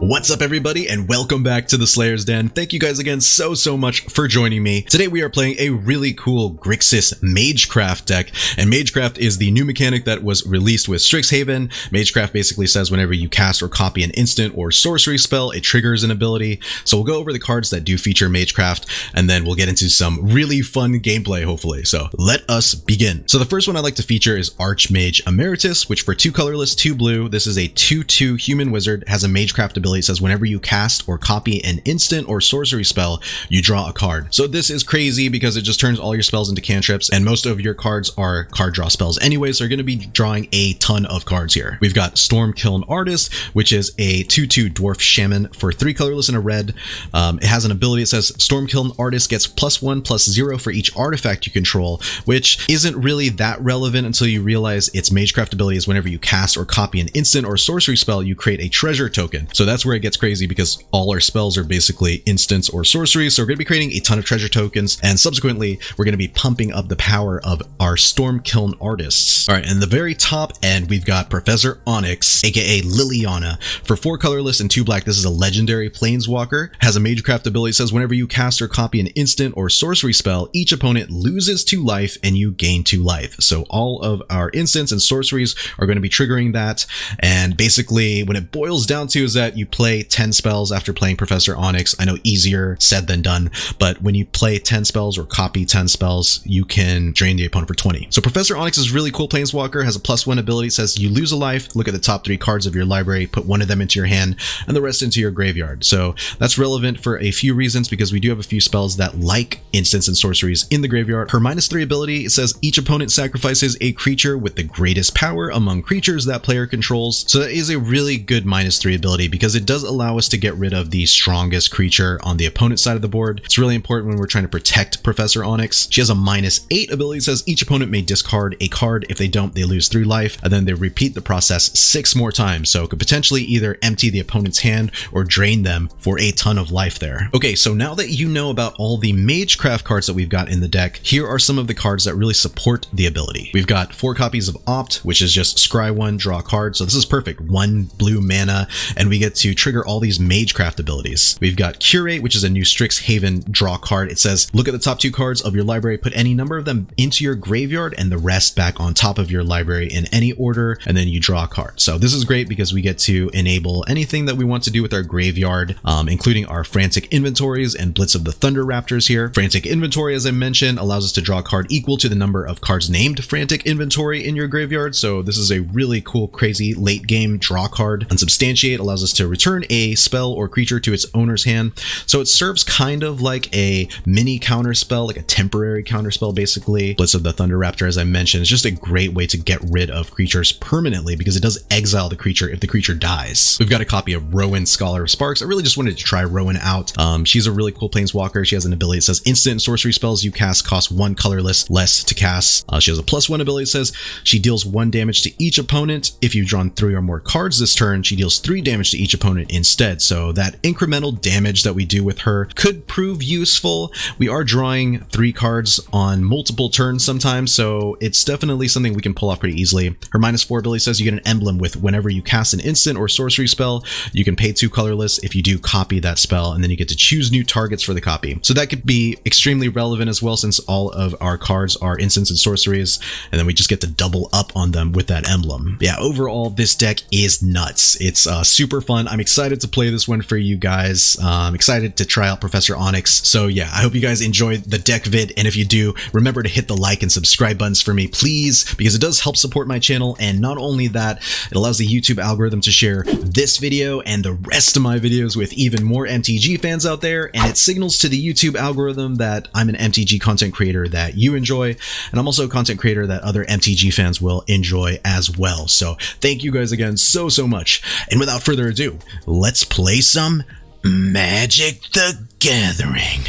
What's up everybody and welcome back to the Slayer's Den. Thank you guys again so much for joining me. Today we are playing a really cool Grixis Magecraft deck, and Magecraft is the new mechanic that was released with Strixhaven. Magecraft basically says whenever you cast or copy an instant or sorcery spell, it triggers an ability. So we'll go over the cards that do feature Magecraft, and then we'll get into some really fun gameplay hopefully. So let us begin. So the first one I like to feature is Archmage Emeritus, which for 2 colorless, 2 blue, this is a 2/2 human wizard, has a Magecraft ability. It says whenever you cast or copy an instant or sorcery spell, you draw a card. So this is crazy because it just turns all your spells into cantrips, and most of your cards are card draw spells anyway, so you're going to be drawing a ton of cards here. We've got Storm-Kiln Artist, which is a 2/2 dwarf shaman for 3 colorless and a red. It has an ability that says Storm-Kiln Artist gets +1/+0 for each artifact you control, which isn't really that relevant until you realize its Magecraft ability is whenever you cast or copy an instant or sorcery spell, you create a treasure token. So that's where it gets crazy because all our spells are basically instants or sorceries. So we're going to be creating a ton of treasure tokens, and subsequently we're going to be pumping up the power of our Storm-Kiln Artists. All right, and the very top end we've got Professor Onyx, aka Liliana, for 4 colorless and 2 black. This is a legendary planeswalker, has a Magecraft ability. It says whenever you cast or copy an instant or sorcery spell, each opponent loses 2 life and you gain 2 life. So all of our instants and sorceries are going to be triggering that, and basically when it boils down to is that you play 10 spells after playing Professor Onyx. I know easier said than done, but when you play 10 spells or copy 10 spells, you can drain the opponent for 20. So Professor Onyx is really cool planeswalker, has a +1 ability, says you lose a life, look at the top 3 cards of your library, put 1 of them into your hand and the rest into your graveyard. So that's relevant for a few reasons because we do have a few spells that like instants and sorceries in the graveyard. Her -3 ability, it says each opponent sacrifices a creature with the greatest power among creatures that player controls. So that is a really good -3 ability because it does allow us to get rid of the strongest creature on the opponent's side of the board. It's really important when we're trying to protect Professor Onyx. She has a -8 ability, says each opponent may discard a card. If they don't, they lose 3 life, and then they repeat the process 6 more times. So it could potentially either empty the opponent's hand or drain them for a ton of life there. Okay, so now that you know about all the Magecraft cards that we've got in the deck, here are some of the cards that really support the ability. We've got 4 copies of Opt, which is just scry 1, draw a card. So this is perfect. 1 blue mana, and we get to trigger all these Magecraft abilities. We've got Curate, which is a new Strixhaven draw card. It says look at the top 2 cards of your library, put any number of them into your graveyard and the rest back on top of your library in any order, and then you draw a card. So this is great because we get to enable anything that we want to do with our graveyard, including our Frantic Inventories and Blitz of the Thunder-Raptors here. Frantic Inventory, as I mentioned, allows us to draw a card equal to the number of cards named Frantic Inventory in your graveyard. So this is a really cool, crazy late game draw card. Unsubstantiate allows us to return a spell or creature to its owner's hand. So it serves kind of like a mini counter spell, like a temporary counter spell basically. Blitz of the Thunder-Raptor, as I mentioned, is just a great way to get rid of creatures permanently because it does exile the creature if the creature dies. We've got a copy of Rowan, Scholar of Sparks. I really just wanted to try Rowan out. She's a really cool planeswalker. She has an ability that says instant and sorcery spells you cast cost 1 colorless less to cast. She has a +1 ability that says she deals 1 damage to each opponent. If you've drawn 3 or more cards this turn, she deals 3 damage to each opponent instead. So that incremental damage that we do with her could prove useful. We are drawing 3 cards on multiple turns sometimes, so it's definitely something we can pull off pretty easily. Her -4 ability says you get an emblem with whenever you cast an instant or sorcery spell, you can pay 2 colorless if you do copy that spell, and then you get to choose new targets for the copy. So that could be extremely relevant as well since all of our cards are instants and sorceries, and then we just get to double up on them with that emblem. Yeah, overall this deck is nuts. It's super fun. I'm excited to play this one for you guys. I'm excited to try out Professor Onyx. So yeah, I hope you guys enjoyed the deck vid, and if you do, remember to hit the like and subscribe buttons for me, please, because it does help support my channel, and not only that, it allows the YouTube algorithm to share this video and the rest of my videos with even more MTG fans out there, and it signals to the YouTube algorithm that I'm an MTG content creator that you enjoy, and I'm also a content creator that other MTG fans will enjoy as well. So thank you guys again so much, and without further ado, let's play some Magic the Gathering.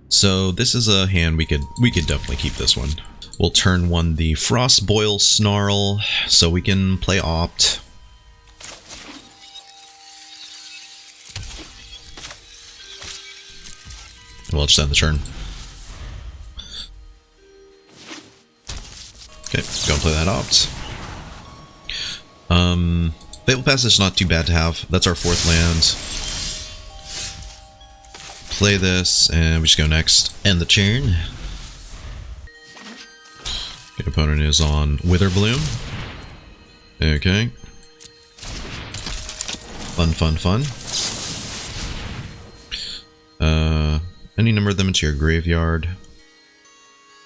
So this is a hand we could definitely keep this one. We'll turn 1 the Frostboil Snarl so we can play Opt. We'll just end the turn. Okay, go and play that Opt. Fabled Passage is not too bad to have. That's our 4th land. Play this, and we just go next. End the turn. The opponent is on Witherbloom. Okay. Fun. Any number of them into your graveyard. I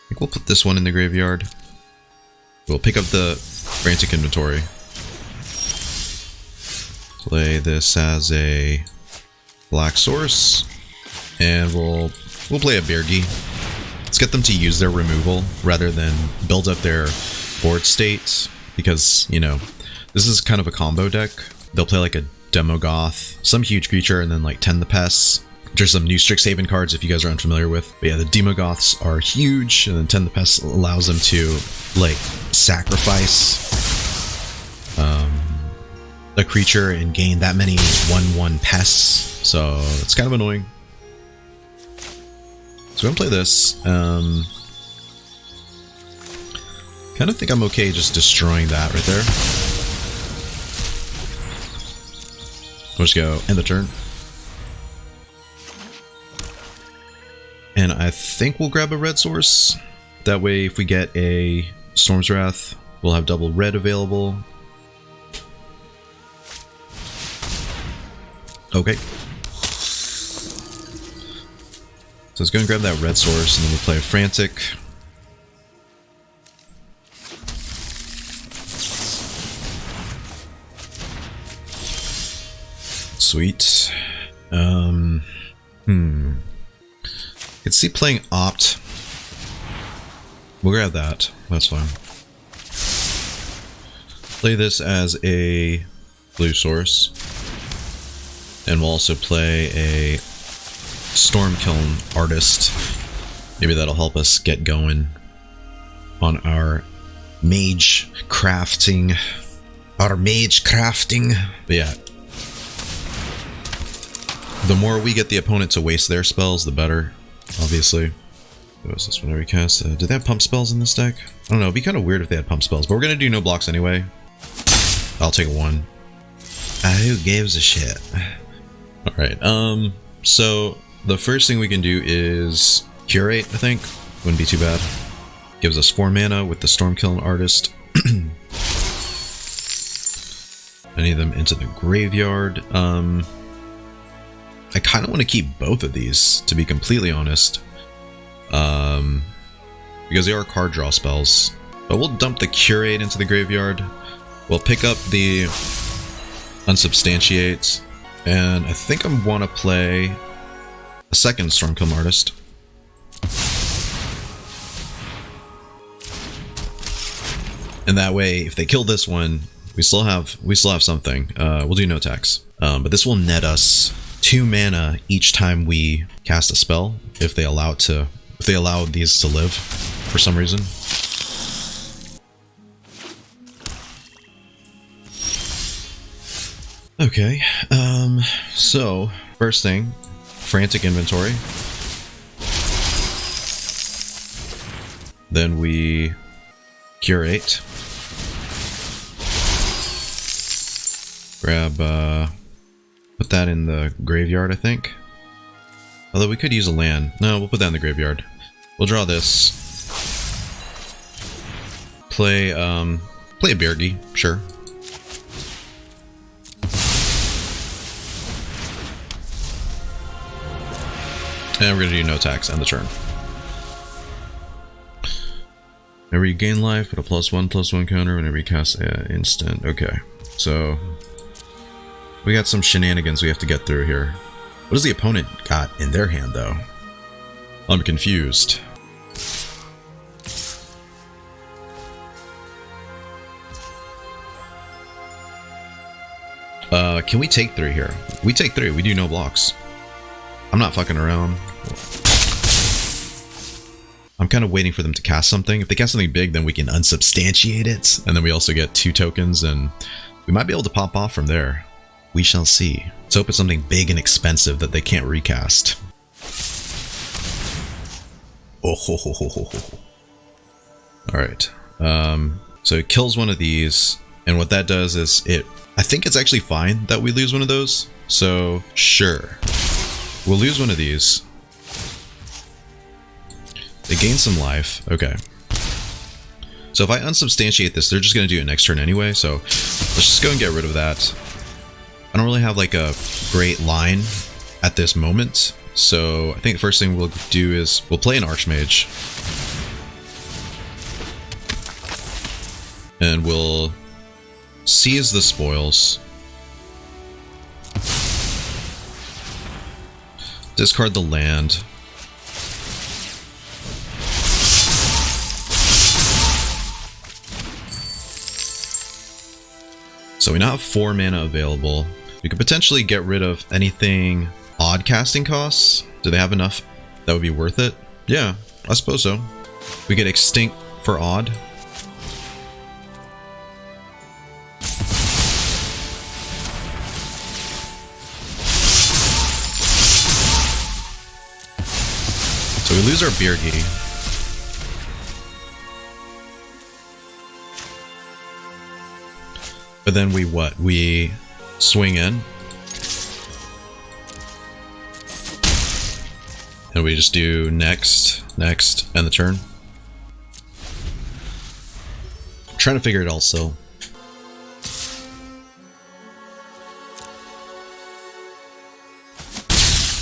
think we'll put this one in the graveyard. We'll pick up the Frantic Inventory. Play this as a black source. And we'll play a Birgi. Let's get them to use their removal rather than build up their board state. Because, you know, this is kind of a combo deck. They'll play like a Demogoth, some huge creature, and then like Tend the Pests. There's some new Strixhaven cards if you guys are unfamiliar with. But yeah, the Demogoths are huge, and then Tend the Pests allows them to like sacrifice a creature and gain that many 1/1 pests. So it's kind of annoying. So I'm gonna play this. Kind of think I'm okay just destroying that right there. We'll just go end the turn. And I think we'll grab a red source. That way, if we get a Storm's Wrath, we'll have double red available. Okay. So let's go and grab that red source, and then we'll play a Frantic. Sweet. Could see playing Opt. We'll grab that. That's fine. Play this as a blue source. And we'll also play a Storm-Kiln Artist. Maybe that'll help us get going on our mage crafting. But yeah. The more we get the opponent to waste their spells, the better, obviously. What was this whenever we cast? Did they have pump spells in this deck? I don't know, it'd be kind of weird if they had pump spells, but we're going to do no blocks anyway. I'll take 1. Who gives a shit? Alright, so the first thing we can do is Curate, I think. Wouldn't be too bad. Gives us 4 mana with the Storm-Kiln Artist. Any of them into the graveyard. I kind of want to keep both of these, to be completely honest. Because they are card draw spells. But we'll dump the Curate into the graveyard. We'll pick up the Unsubstantiate. And I think I want to play a second Storm-Kiln Artist. And that way, if they kill this one, we still have something. We'll do no tax. But this will net us 2 mana each time we cast a spell, if they allow these to live for some reason. Okay, so first thing, Frantic Inventory. Then we Curate. Grab, put that in the graveyard, I think. Although we could use a land. No, we'll put that in the graveyard. We'll draw this. Play a Birgi, sure. And we're gonna do no tax, end the turn. Whenever you gain life, put a +1/+1 counter whenever you cast an instant. Okay, so we got some shenanigans we have to get through here. What does the opponent got in their hand, though? I'm confused. Can we take 3 here? We take 3, we do no blocks. I'm not fucking around. I'm kind of waiting for them to cast something. If they cast something big, then we can unsubstantiate it. And then we also get 2 tokens, and we might be able to pop off from there. We shall see. Let's hope it's something big and expensive that they can't recast. Oh ho ho ho ho ho. Alright. So it kills one of these, And what that does is I think it's actually fine that we lose one of those. So sure, we'll lose one of these. They gain some life. Okay. So if I unsubstantiate this, they're just going to do it next turn anyway. So let's just go and get rid of that. I don't really have like a great line at this moment. So I think the first thing we'll do is we'll play an Archmage. And we'll seize the spoils. Discard the land. So we now have 4 mana available. We could potentially get rid of anything odd casting costs. Do they have enough that would be worth it? Yeah, I suppose so. We get extinct for odd. So we lose our Birgi. But then we what? We swing in. And we just do next, and the turn. I'm trying to figure it all still.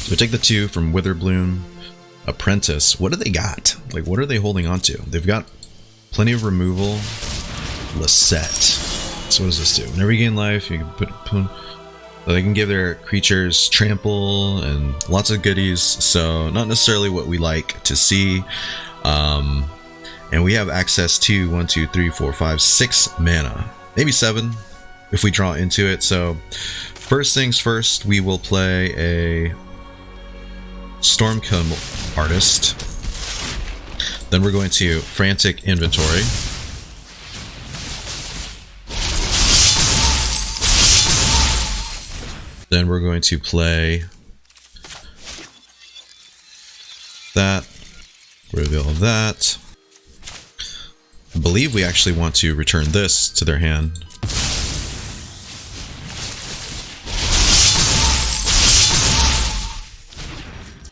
So we take the 2 from Witherbloom. Apprentice. What do they got? Like, what are they holding on to? They've got plenty of removal. Lisette. So what does this do? Whenever you gain life, you can put they can give their creatures trample and lots of goodies. So not necessarily what we like to see. And we have access to 1, 2, 3, 4, 5, 6 mana. Maybe 7 if we draw into it. So first things first, we will play a Storm-Kiln Artist. Then we're going to Frantic Inventory. Then we're going to play that, reveal that. I believe we actually want to return this to their hand.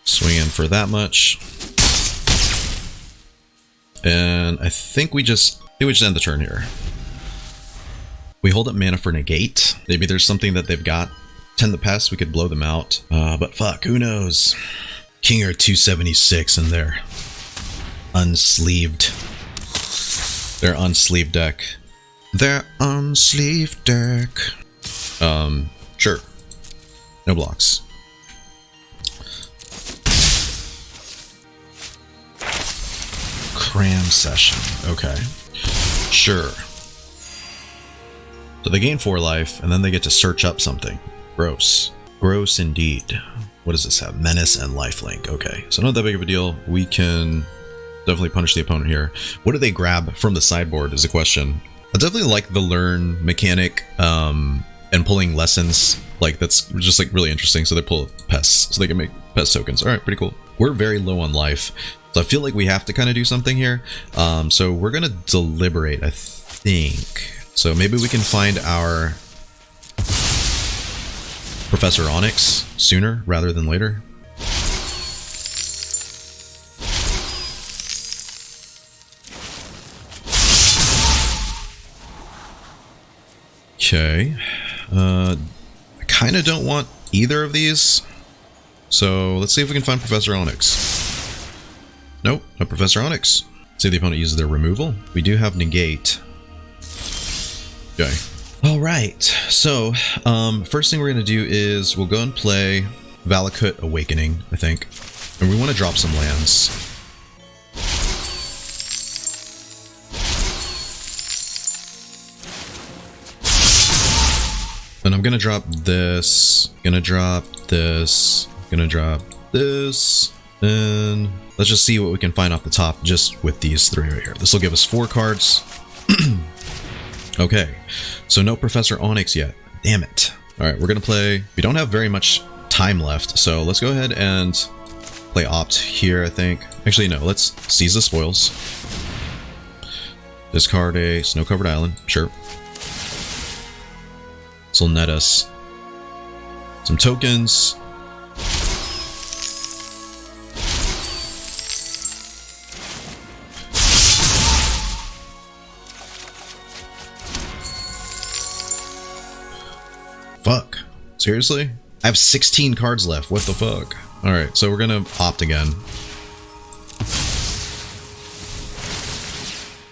Swing in for that much. And I think we just end the turn here. We hold up mana for negate. Maybe there's something that they've got. Tend the Pest, we could blow them out. But fuck, who knows? Kinger 276 in their unsleeved. Their unsleeved deck. Their unsleeved deck. Sure. No blocks. Cram session. Okay. Sure. So they gain 4 life, and then they get to search up something. Gross. Gross indeed. What does this have? Menace and lifelink. Okay. So not that big of a deal. We can definitely punish the opponent here. What do they grab from the sideboard is the question. I definitely like the learn mechanic and pulling lessons. Like, that's just like really interesting. So they pull pests so they can make pest tokens. All right, pretty cool. We're very low on life. So I feel like we have to kind of do something here. So we're going to deliberate, I think. So maybe we can find our Professor Onyx sooner rather than later. Okay. I kind of don't want either of these. So let's see if we can find Professor Onyx. Nope, not Professor Onyx. Let's see if the opponent uses their removal. We do have negate. Okay. All right. So, first thing we're going to do is we'll go and play Valakut Awakening, I think. And we want to drop some lands. And I'm going to drop this, going to drop this, going to drop this, and let's just see what we can find off the top just with these 3 right here. This will give us 4 cards. Okay, so no Professor Onyx yet. Damn it. All right, we're going to play. We don't have very much time left, so let's go ahead and play Opt here, I think. Actually, no, let's seize the spoils. Discard a snow-covered island, sure. This will net us some tokens. Fuck. Seriously? I have 16 cards left. What the fuck? Alright, so we're gonna opt again.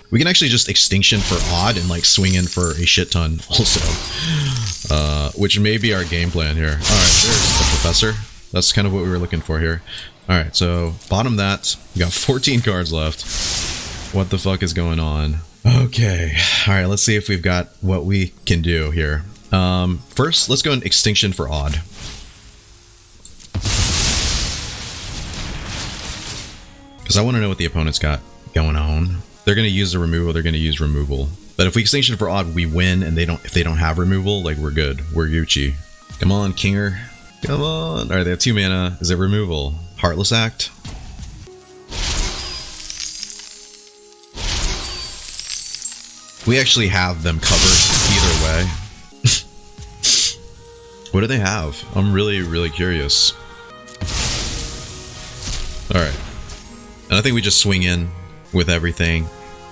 We can actually just Extinction for odd and like swing in for a shit ton also. Which may be our game plan here. Alright, there's the Professor. That's kind of what we were looking for here. Alright, so bottom that. We got 14 cards left. What the fuck is going on? Okay. Alright, let's see if we've got what we can do here. First, let's go in Extinction for odd. Because I want to know what the opponent's got going on. They're going to use the removal, they're going to use removal. But if we Extinction for odd, we win, and if they don't have removal, like, we're good. We're Gucci. Come on, Kinger. Come on. Alright, they have 2 mana. Is it removal? Heartless Act? We actually have them covered either way. What do they have? I'm really, really curious. Alright. And I think we just swing in with everything.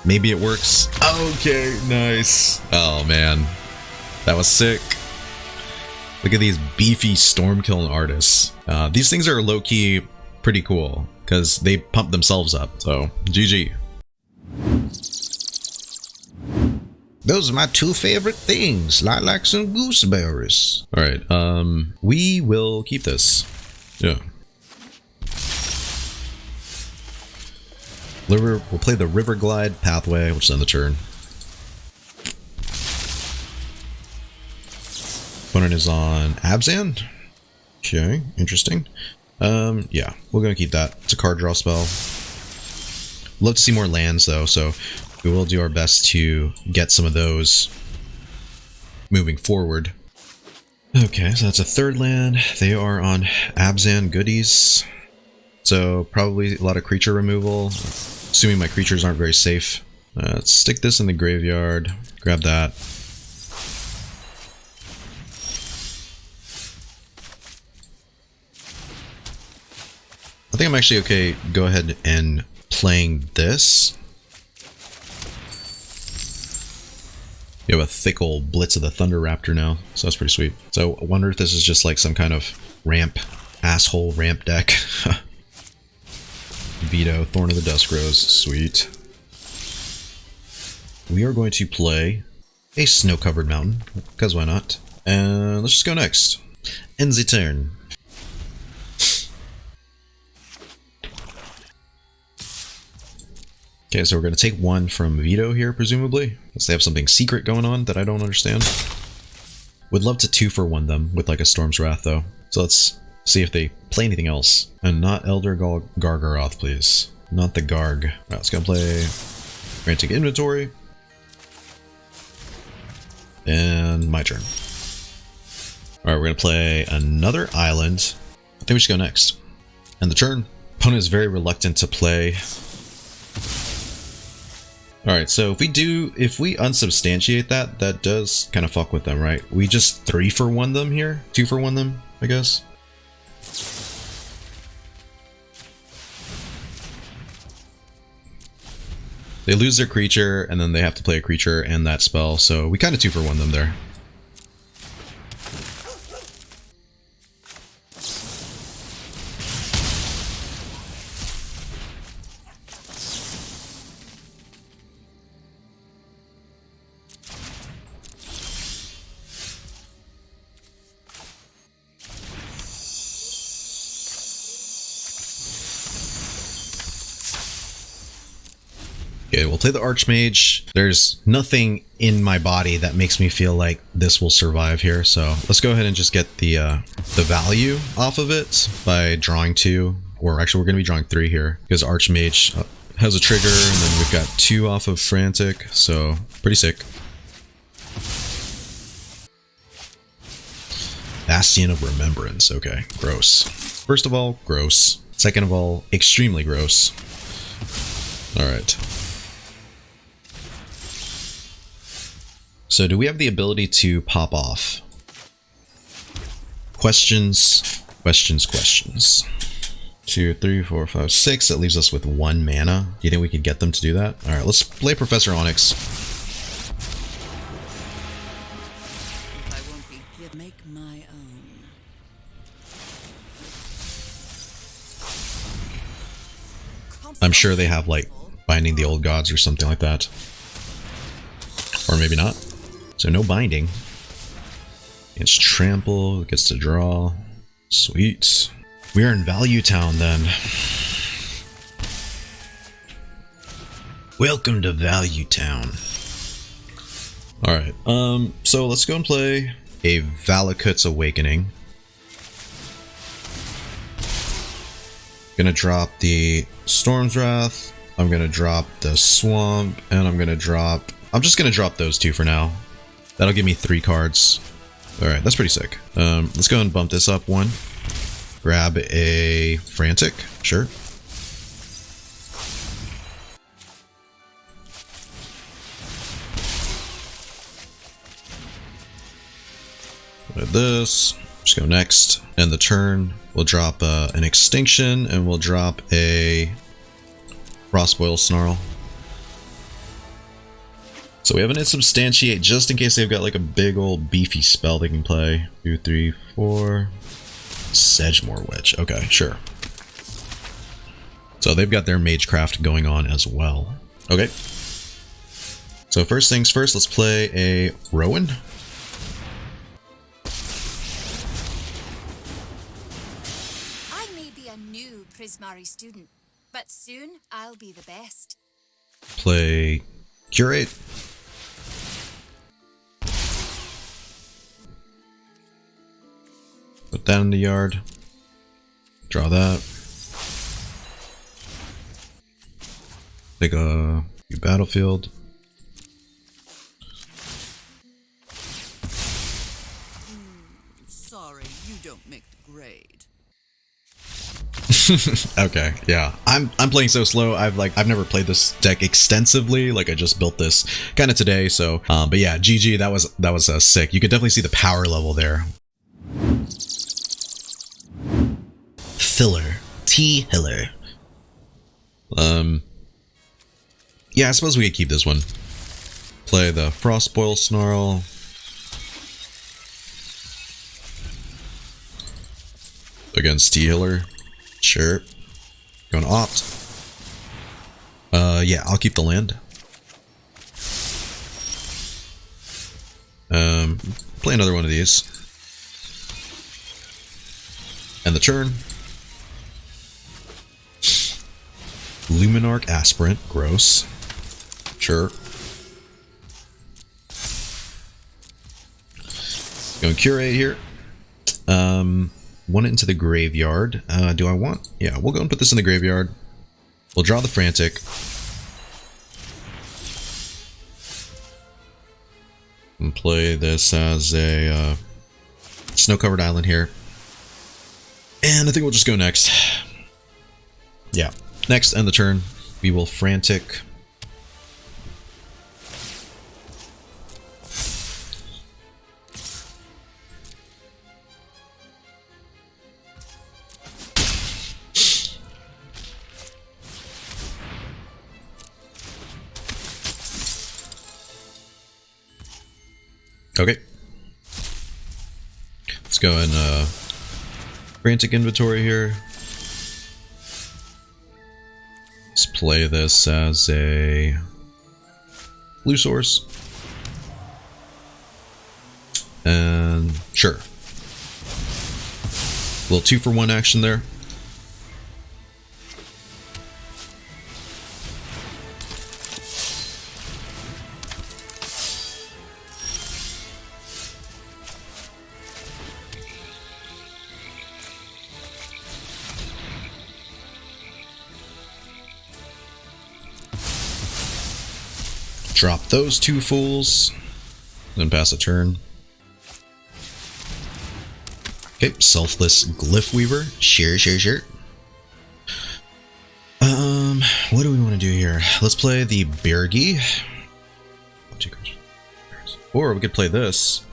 Maybe it works. Okay, nice. Oh, man. That was sick. Look at these beefy Storm-Kiln Artists. These things are low-key pretty cool, because they pump themselves up. So, GG. Those are my 2 favorite things, lilacs and gooseberries. Alright, we will keep this. Yeah. We'll play the Riverglide Pathway, which is on the turn. Opponent is on Abzan. Okay, interesting. Yeah, we're gonna keep that. It's a card draw spell. Love to see more lands though, so we will do our best to get some of those moving forward. Okay, so that's a 3rd land. They are on Abzan goodies. So probably a lot of creature removal. Assuming my creatures aren't very safe. Let's stick this in the graveyard. Grab that. I think I'm actually okay. Go ahead and playing this. You have a thick old Blitz of the Thunder-Raptor now, so that's pretty sweet. So I wonder if this is just like some kind of asshole ramp deck. Veto, Thorn of the Dusk Rose, sweet. We are going to play a snow-covered mountain, because why not? And let's just go next. End the turn. Okay, so we're going to take 1 from Veto here, presumably. Unless they have something secret going on that I don't understand. Would love to 2-for-1 them with like a Storm's Wrath, though. So let's see if they play anything else. And not Elder Gargaroth, please. Not the Garg. Alright, let's go play Frantic Inventory. And my turn. Alright, we're going to play another island. I think we should go next. And the turn. Opponent is very reluctant to play. Alright, so if we unsubstantiate that, that does kind of fuck with them, right? We just 3-for-1 them here? 2-for-1 them, I guess? They lose their creature, and then they have to play a creature and that spell, so we kind of 2-for-1 them there. Okay, we'll play the Archmage. There's nothing in my body that makes me feel like this will survive here, so let's go ahead and just get the value off of it by drawing 2, or actually we're going to be drawing 3 here, because Archmage has a trigger, and then we've got 2 off of Frantic, so pretty sick. Bastion of Remembrance, okay, gross. First of all, gross. Second of all, extremely gross. Alright. So do we have the ability to pop off? Questions. 2, 3, 4, 5, 6. That leaves us with 1 mana. Do you think we could get them to do that? Alright, let's play Professor Onyx. Make my own. I'm sure they have, like, Binding the Old Gods or something like that. Or maybe not. So no binding. It's trample, gets to draw. Sweet. We are in Value Town then. Welcome to Value Town. Alright, so let's go and play a Valakut Awakening. Gonna drop the Storm's Wrath. I'm gonna drop the Swamp, and I'm just gonna drop those 2 for now. That'll give me 3 cards. Alright, that's pretty sick. Let's go and bump this up 1. Grab a Frantic, sure. This. Just go next. End the turn. We'll drop an Extinction, and we'll drop a Frostboil Snarl. So we have an Unsubstantiate just in case they've got like a big old beefy spell they can play. 2, 3, 4. Sedgemoor Witch. Okay, sure. So they've got their Magecraft going on as well. Okay. So first things first, let's play a Rowan. I may be a new Prismari student, but soon I'll be the best. Play Curate. Put that in the yard. Draw that. Take a battlefield. Sorry, you don't make the grade. Okay, yeah. I'm playing so slow. I've never played this deck extensively. Like I just built this kind of today. So, but yeah, GG. That was sick. You could definitely see the power level there. Filler. T-Hiller. Yeah, I suppose we could keep this one. Play the Frostboil Snarl. Against T-Hiller. Sure. Going to opt. Yeah, I'll keep the land. Play another one of these. And the turn. Luminarch Aspirant. Gross. Sure. Going Curate here. Want it into the graveyard. Do I want? Yeah, we'll go and put this in the graveyard. We'll draw the Frantic. And play this as a snow-covered island here. And I think we'll just go next. Yeah. Next, end the turn. We will Frantic. Okay. Let's go in Frantic Inventory here. Let's play this as a blue source. And sure. Little 2-for-1 action there. Drop those 2 fools, then pass a turn. Okay, Selfless Glyph Weaver. Sure. What do we want to do here? Let's play the Birgi. Or we could play this.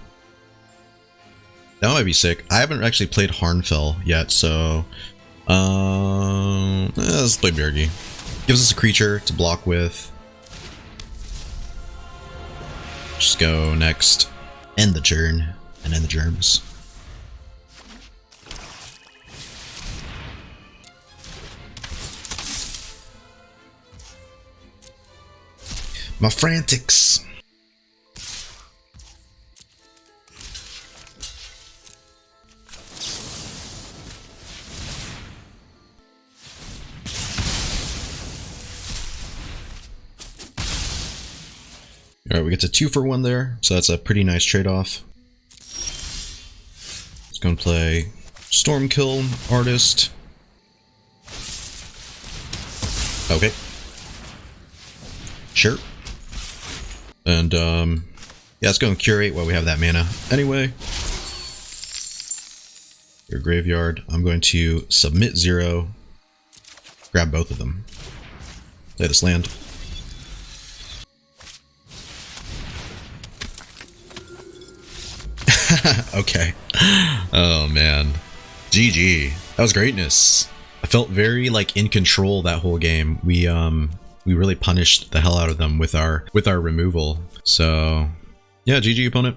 That might be sick. I haven't actually played Harnfell yet, so let's play Birgi. Gives us a creature to block with. Just go next. End the turn and end the germs. My Frantics. Alright, we get to 2 for 1 there, so that's a pretty nice trade-off. Let's go and play Storm-Kiln Artist. Okay. Sure. And, yeah, let's go and Curate while we have that mana. Anyway, your graveyard, I'm going to submit 0, grab both of them. Play this land. Okay. Oh man. GG. That was greatness. I felt very like in control that whole game. We really punished the hell out of them with our removal. So yeah, GG opponent.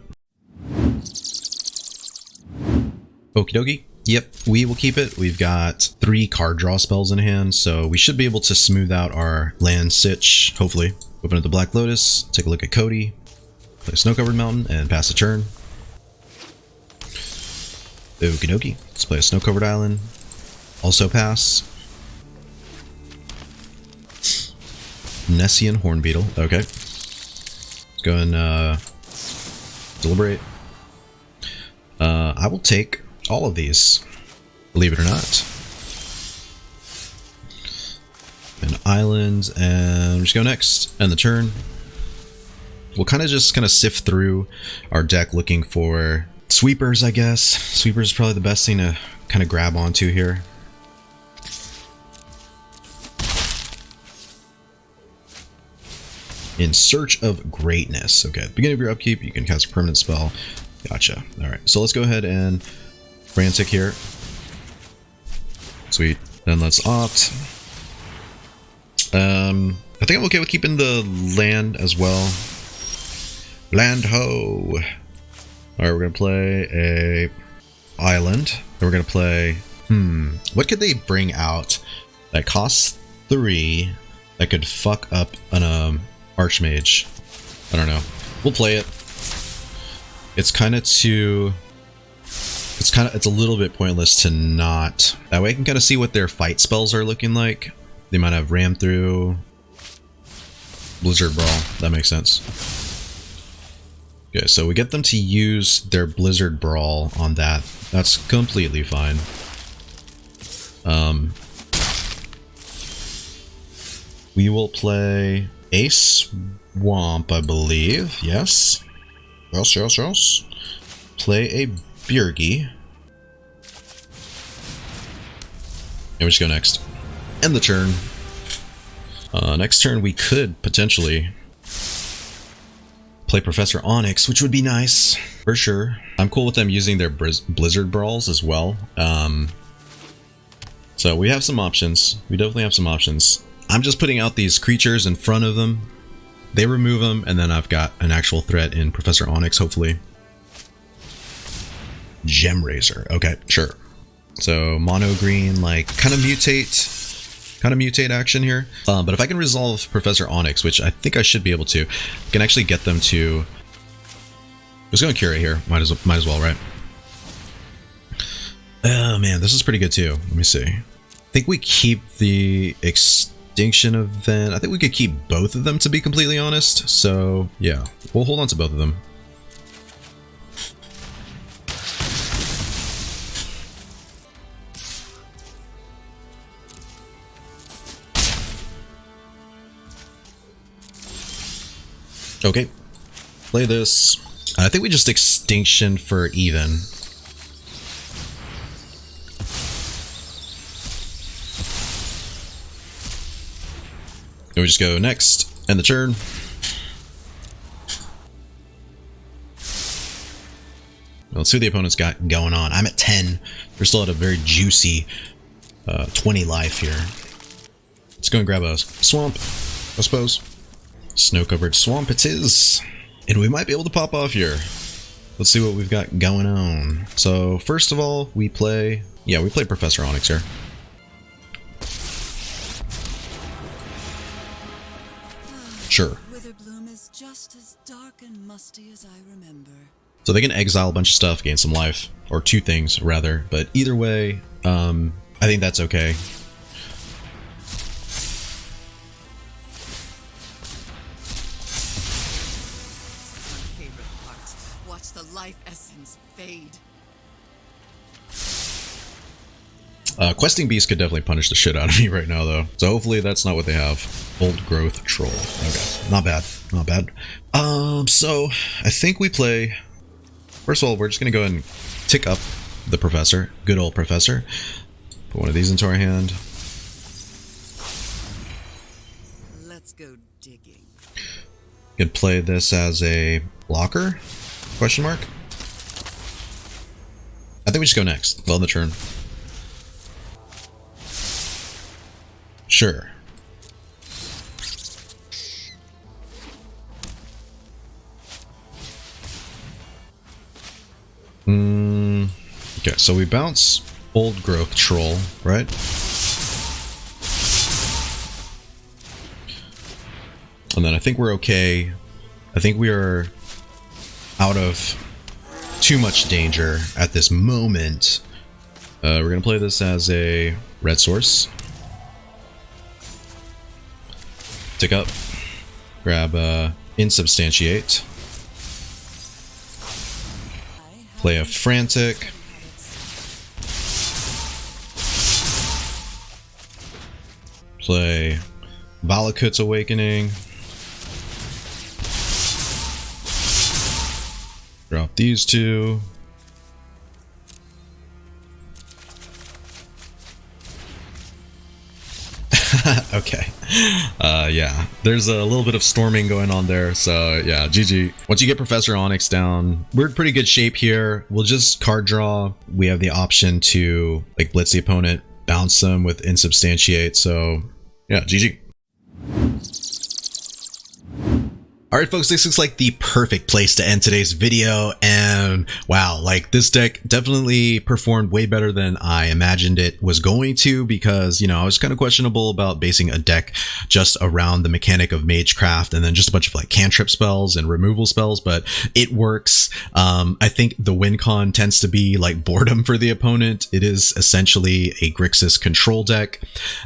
Okie dokie. Yep, we will keep it. We've got 3 card draw spells in hand, so we should be able to smooth out our land sitch, hopefully. Open up the Black Lotus, take a look at Cody, play Snow-Covered Mountain, and pass the turn. Okie dokie. Let's play a Snow-Covered Island. Also pass. Nessian Hornbeetle. Okay. Let's go and deliberate. I will take all of these, believe it or not. An island, and just go next. End the turn. We'll kind of sift through our deck looking for sweepers, I guess. Sweepers is probably the best thing to kind of grab onto here. In Search of Greatness. Okay, at the beginning of your upkeep, you can cast a permanent spell. Gotcha. Alright, so let's go ahead and Frantic here. Sweet. Then let's opt. I think I'm okay with keeping the land as well. Land ho! Alright, we're gonna play a island. And we're gonna play, what could they bring out that costs 3 that could fuck up an Archmage? I don't know. We'll play it. It's kind of too... It's a little bit pointless to not. That way I can kind of see what their fight spells are looking like. They might have Ram Through, Blizzard Brawl. That makes sense. Okay, so we get them to use their Blizzard Brawl on that. That's completely fine. We will play a Swamp, I believe. Yes. Yes. Play a Birgi. And we just go next. End the turn. Next turn we could potentially play Professor Onyx, which would be nice, for sure. I'm cool with them using their Blizzard Brawls as well. So we have some options. We definitely have some options. I'm just putting out these creatures in front of them. They remove them, and then I've got an actual threat in Professor Onyx, hopefully. Gemraiser. Okay, sure. So mono green, like kind of mutate action here. But if I can resolve Professor Onyx, which I think I should be able to, I can actually get them to. Just going to Curate here. Might as well, right? Oh man, this is pretty good too. Let me see. I think we keep the Extinction Event. I think we could keep both of them, to be completely honest. So yeah, we'll hold on to both of them. Okay, play this. I think we just Extinction for even. And we just go next, end the turn. Let's see what the opponent's got going on. I'm at 10. We're still at a very juicy 20 life here. Let's go and grab a swamp, I suppose. Snow-covered swamp it is. And we might be able to pop off here. Let's see what we've got going on. So first of all, we play Professor Onyx here. Sure. Witherbloom is just as dark and musty as I remember. So they can exile a bunch of stuff, gain some life, or 2 things rather. But either way, I think that's okay. My favorite part. Watch the life essence fade. Questing Beast could definitely punish the shit out of me right now, though. So hopefully that's not what they have. Old Growth Troll. Okay, not bad, not bad. So I think we play. First of all, we're just gonna go ahead and tick up the Professor. Good old Professor. Put one of these into our hand. Let's go digging. Could play this as a blocker? Question mark. I think we just go next. Well, in the turn. Sure. Okay, so we bounce Old Growth Troll, right? And then I think we're okay. I think we are out of too much danger at this moment. We're going to play this as a red source. Tick up. Grab Unsubstantiate. Play a Frantic. Play Valakut Awakening. Drop these 2. Okay. Yeah, there's a little bit of storming going on there, so yeah, GG. Once you get Professor Onyx down, we're in pretty good shape here. We'll just card draw. We have the option to like blitz the opponent, bounce them with Unsubstantiate, so yeah, GG. Alright folks, this looks like the perfect place to end today's video, and wow, like this deck definitely performed way better than I imagined it was going to, because, you know, I was kind of questionable about basing a deck just around the mechanic of Magecraft and then just a bunch of like cantrip spells and removal spells, but it works. I think the win con tends to be like boredom for the opponent. It is essentially a Grixis control deck,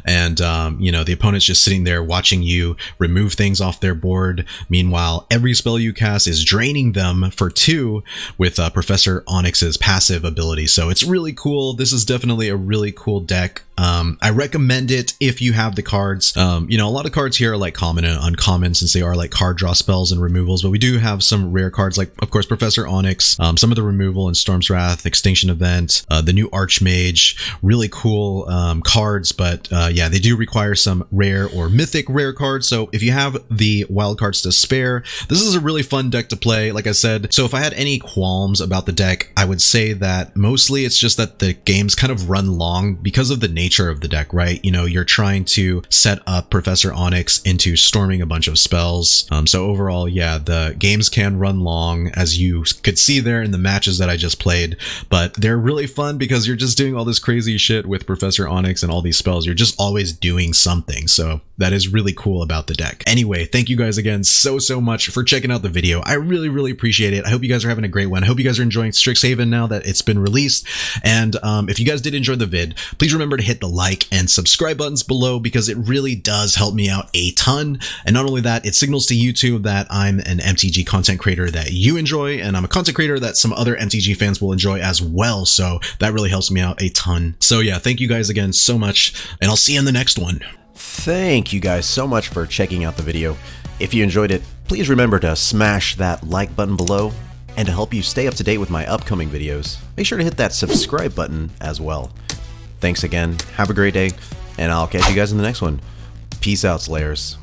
and you know, the opponent's just sitting there watching you remove things off their board. Meanwhile, every spell you cast is draining them for 2 with Professor Onyx's passive ability. So it's really cool. This is definitely a really cool deck. I recommend it if you have the cards. You know, a lot of cards here are like common and uncommon since they are like card draw spells and removals, but we do have some rare cards like, of course, Professor Onyx, some of the removal in Storm's Wrath, Extinction Event, the new Archmage, really cool cards, but yeah, they do require some rare or mythic rare cards. So if you have the wild cards to spare, this is a really fun deck to play, like I said. So if I had any qualms about the deck, I would say that mostly it's just that the games kind of run long because of the nature of the deck, right? You know, you're trying to set up Professor Onyx into storming a bunch of spells. So overall, yeah, the games can run long, as you could see there in the matches that I just played, but they're really fun because you're just doing all this crazy shit with Professor Onyx and all these spells. You're just always doing something. So that is really cool about the deck. Anyway, thank you guys again so much for checking out the video. I really appreciate it. I hope you guys are having a great one. I hope you guys are enjoying Strixhaven now that it's been released. And if you guys did enjoy the vid, please remember to hit the like and subscribe buttons below, because it really does help me out a ton. And not only that, it signals to YouTube that I'm an MTG content creator that you enjoy, and I'm a content creator that some other MTG fans will enjoy as well. So that really helps me out a ton. So yeah, thank you guys again so much, and I'll see you in the next one. Thank you guys so much for checking out the video. If you enjoyed it, please remember to smash that like button below, and to help you stay up to date with my upcoming videos, make sure to hit that subscribe button as well. Thanks again, have a great day, and I'll catch you guys in the next one. Peace out, Slayers.